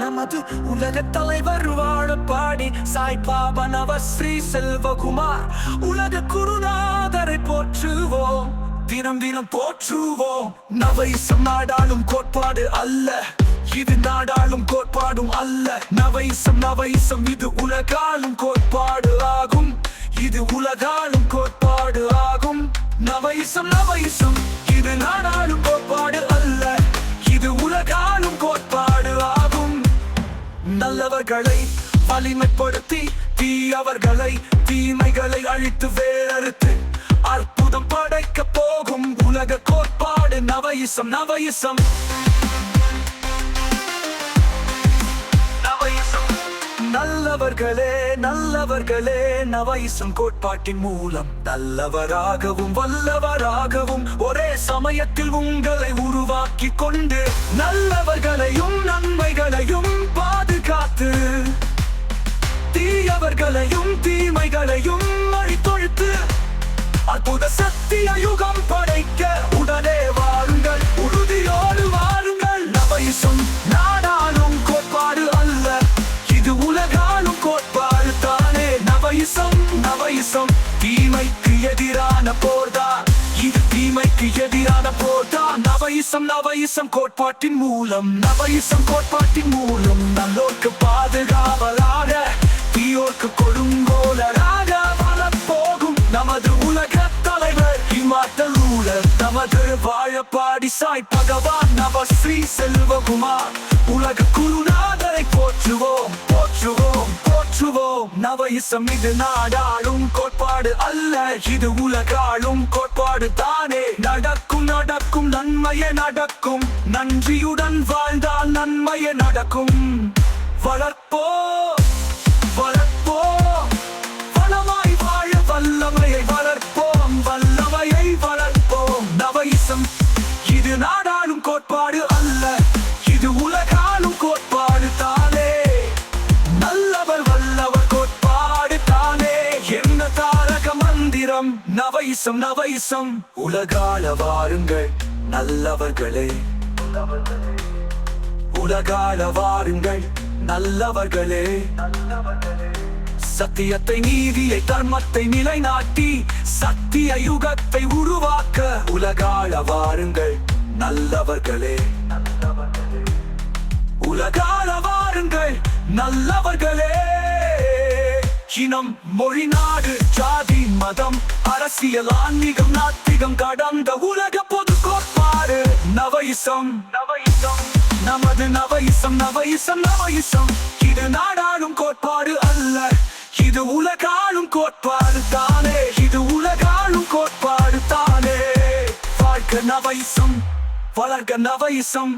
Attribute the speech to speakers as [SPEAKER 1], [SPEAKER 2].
[SPEAKER 1] நமது உலக தலைவர் வாழ பாடி சாய்பாபா நவ ஸ்ரீ செல்வகுமார் உலக குருநாதரை போற்றுவோம், தினம் தினம் போற்றுவோம். நவயிசம் நாடாளும் கோட்பாடு அல்ல, இது நாடாளும் கோட்பாடும் அல்ல. நவயிசம் இது உலகாளும் கோட்பாடு ஆகும், இது உலகாளும் கோட்பாடு ஆகும். நவயிசம் இது நாடாளும் கோட்பாடு அல்ல, இது உலகாளும் கோட்பாடு ஆகும். நல்லவர்களை வலிமைப்படுத்தி தீயவர்களை தீமைகளை அழித்து வேறறுத்து அற்புதம் படைக்க போகும் உலக கோட்பாடு நவயிசம். நல்லவர்களே நவயிசம் கோட்பாட்டின் மூலம் நல்லவராகவும் வல்லவராகவும் ஒரே சமயத்தில் உங்களை உருவாக்கி கொண்டு நல்லவர்களையும் நன்மைகளையும் பாதுகாத்து தீயவர்களையும் தீமைகளையும் அழித்தொழித்து அற்புத சத்திய யுகம் படைக்க உடனே வாருங்கள், உறுதியோடு வாருங்கள். நவயிசம் நாடாளும் கோட்பாடு அல்ல, இது உலகாளும் கோட்பாடு தானே. நவயிசம் தீமைக்கு எதிரான போர்தான், இது தீமைக்கு எதிரான போர்தான். நவயிசம் கோட்பாட்டின் மூலம் நல்லோர்க்கு பாதுகாவலாக தீயோர்க்கு கொடுங்கோலராக வளர்ப்போகும் நமது உலக தலைவர் இமாட்டல் ரூலர் நமது வாழப்பாடி சாய் பகவான் நவ ஸ்ரீ செல்வகுமார் உலக குருநாதரை போற்றுவோம். நவயிசம் இது நாடாளும் கோட்பாடு அல்ல, இது உலகாளும் கோட்பாடு தானே. நடக்கும் நன்மையே நடக்கும், நன்றியுடன் வாழ்ந்தால் நன்மையே நடக்கும். வளர்ப்போம் வளமாய் வாழ வல்லமையை வளர்ப்போம், வல்லமையை வளர்ப்போம். நவயிசம் இது நாடாளும் கோட்பாடு அல்ல, இது உலகாளும் கோட்பாடு தானே. நல்லவர் வல்லவர் கோட்பாடு தானே என்ன தாரக மந்திரம். நவயிசம் உலகாள வாருங்கள் நல்லவர்களே, உலகாள வாருங்கள் நல்லவர்களே. சத்தியத்தை நீதியை தர்மத்தை நிலைநாட்டி சத்திய யுகத்தை உருவாக்க உலகாள வாருங்கள் நல்லவர்களே, உலகாள வாருங்கள் நல்லவர்களே. இனம் மொழி நாடு ஜாதி மதம் அரசியல் ஆன்மீகம் நாத்திகம் கடந்த உலக பொது கோட்பாடு நவயிசம். நமது நவயிசம் இது நாடாளும் கோட்பாடு அல்ல, இது உலகாளும் கோட்பாடு தானே, இது உலகாளும் கோட்பாடு தானே. வாழ்க நவயிசம், வளர்க நவயிசம்.